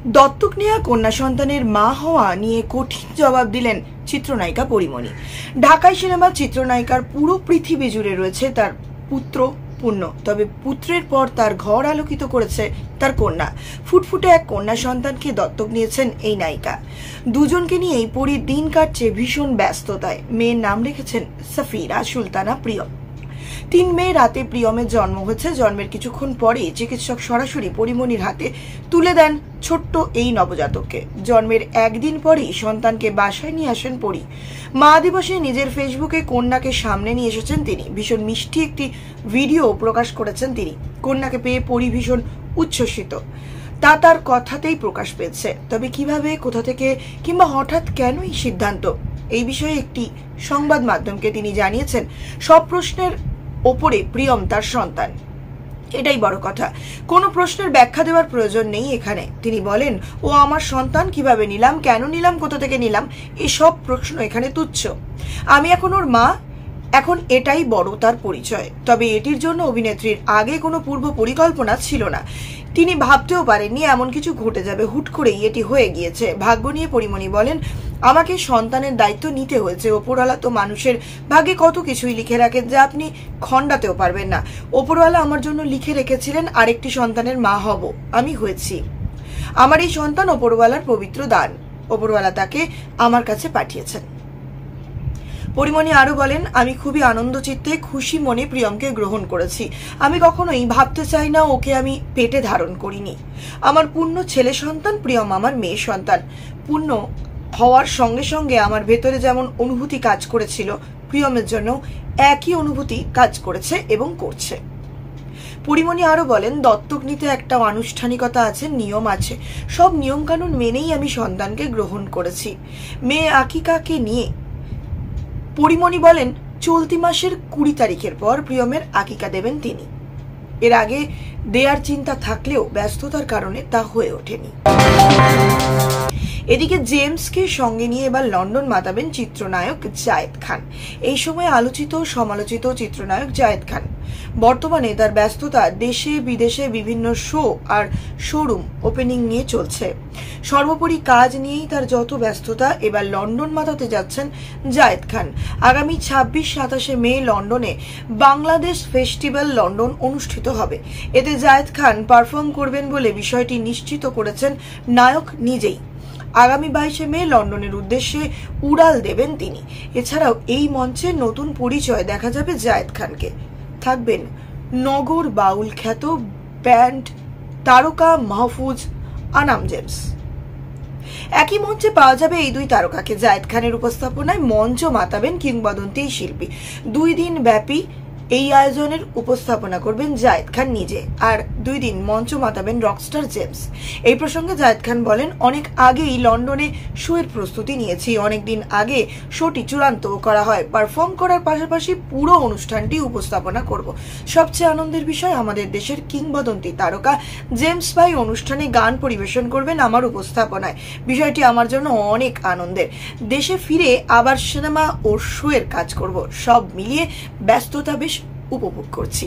দত্তক নেওয়া কন্যা সন্তানের মা হওয়া নিয়ে কঠিন জবাব দিলেন চিত্রনায়িকা পরিমণি। ঢাকাই সিনেমার চিত্রনায়িকার পুরো পৃথিবী জুড়ে রয়েছে তার পুত্র পূর্ণ, তবে পুত্রের পর তার ঘর আলোকিত করেছে তার কন্যা। ফুটফুটে এক কন্যা সন্তানকে দত্তক নিয়েছেন এই নায়িকা। দুজনকে নিয়েই পরীর দিন কাটছে ভীষণ ব্যস্ততায়। মেয়ের নাম রেখেছেন সাফিরা সুলতানা প্রিয়ম। 3 মে রাতে প্রিয়মের জন্ম হয়েছে। জন্মের কিছুক্ষণ পরেই চিকিৎসক সরাসরি পরিমণির হাতে তুলে দেন ছোট্ট এই নবজাতককে। জন্মের একদিন পরেই সন্তানকে বাসায় নিয়ে আসেন পরি। মা দিবসে নিজের ফেসবুকে কন্যাকে সামনে নিয়ে এসেছেন তিনি। ভীষণ মিষ্টি একটি ভিডিও প্রকাশ করেছেন তিনি। কন্যাকে পেয়ে পরি ভীষণ উচ্ছ্বসিত, তা তার কথাতেই প্রকাশ পেয়েছে। তবে কিভাবে, কোথা থেকে কিংবা হঠাৎ কেন এই সিদ্ধান্ত, এই বিষয়ে একটি সংবাদ মাধ্যমকে তিনি জানিয়েছেন সব প্রশ্নের ওপরে প্রিয়ম তার সন্তান, এটাই বড় কথা। কোনো প্রশ্নের ব্যাখ্যা দেওয়ার প্রয়োজন নেই এখানে। তিনি বলেন, ও আমার সন্তান, কিভাবে নিলাম, কেন নিলাম, কোথা থেকে নিলাম, এসব প্রশ্ন এখানে তুচ্ছ। আমি এখন ওর মা, এখন এটাই বড় তার পরিচয়। তবে এটির জন্য অভিনেত্রীর আগে কোনো পূর্ব পরিকল্পনা ছিল না। তিনি ভাবতেও পারেননি এমন কিছু ঘটে যাবে। হুট করেই এটি হয়ে গিয়েছে। ভাগ্য নিয়ে পরিমণি বলেন, আমাকে সন্তানের দায়িত্ব নিতে হয়েছে। ওপরওয়ালা তো মানুষের ভাগ্যে কত কিছুই লিখে রাখেন যা আপনি খণ্ডাতেও পারবেন না। ওপরওয়ালা আমার জন্য লিখে রেখেছিলেন আরেকটি সন্তানের মা হব, আমি হয়েছি। আমার এই সন্তান ওপরওয়ালার পবিত্র দান। ওপরওয়ালা তাকে আমার কাছে পাঠিয়েছেন। পরিমণি আরো বলেন, আমি খুবই আনন্দ চিত্তে খুশি মনে প্রিয়মকে গ্রহণ করেছি। আমি কখনোই ভাবতে চাই না ওকে আমি পেটে ধারণ করিনি। আমার পূর্ণ ছেলে সন্তান, প্রিয়ম আমার মেয়ে সন্তান। পূর্ণ হওয়ার সঙ্গে সঙ্গে আমার ভেতরে যেমন অনুভূতি কাজ করেছিল, প্রিয়মের জন্য একই অনুভূতি কাজ করেছে এবং করছে। পরিমণি আরো বলেন, দত্তক নিতে একটা আনুষ্ঠানিকতা আছে, নিয়ম আছে। সব নিয়ম কানুন মেনেই আমি সন্তানকে গ্রহণ করেছি। মেয়ে আকিকাকে নিয়ে পরিমণি বলেন, চলতি মাসের 20 তারিখের পর প্রিয়মের আকিকা দেবেন তিনি। এর আগে দেয়ার চিন্তা থাকলেও ব্যস্ততার কারণে তা হয়ে ওঠেনি। এদিকে জেমসকে সঙ্গে নিয়ে এবার লন্ডন মাতাবেন চিত্রনায়ক জায়েদ খান। এই সময় আলোচিত সমালোচিত চিত্রনায়ক জায়েদ খান। বর্তমানে তার ব্যস্ততা দেশে বিদেশে বিভিন্ন শো আর শোরুম ওপেনিং নিয়ে চলছে। সর্বোপরি কাজ নিয়েই তার যত ব্যস্ততা। এবার লন্ডন মাতাতে যাচ্ছেন জায়েদ খান। আগামী 26-27 মে লন্ডনে বাংলাদেশ ফেস্টিভ্যাল লন্ডন অনুষ্ঠিত হবে। এতে জায়েদ খান পারফর্ম করবেন বলে বিষয়টি নিশ্চিত করেছেন নায়ক নিজেই। আগামী 22 মে লন্ডনের উদ্দেশ্যে উড়াল দেবেন তিনি। এছাড়াও এই মঞ্চে নতুন পরিচয় দেখা যাবে জায়েদ খানকে। থাকবেন নগর বাউল খ্যাত ব্যান্ড তারকা মাহফুজ, আনাম জেমস। একই মঞ্চে পাওয়া যাবে এই দুই তারকাকে। জায়েদ খানের উপস্থাপনায় মঞ্চ মাতাবেন কিংবদন্তি শিল্পী। 2 দিন ব্যাপী এই আয়োজনের উপস্থাপনা করবেন জায়েদ খান নিজে, আর 2 দিন মঞ্চ মাতাবেন রকস্টার জেমস। এই প্রসঙ্গে জায়েদ খান বলেন, অনেক আগেই লন্ডনে শো এর প্রস্তুতি নিয়েছি। অনেকদিন আগে শোটি চূড়ান্ত করা হয়। পারফর্ম করার পাশাপাশি পুরো অনুষ্ঠানটি উপস্থাপনা করব। সবচেয়ে আনন্দের বিষয়, আমাদের দেশের কিংবদন্তি তারকা জেমস ভাই অনুষ্ঠানে গান পরিবেশন করবেন আমার উপস্থাপনায়। বিষয়টি আমার জন্য অনেক আনন্দের। দেশে ফিরে আবার সিনেমা ও শো এর কাজ করব। সব মিলিয়ে ব্যস্ততা বেশ উপভোগ করছি।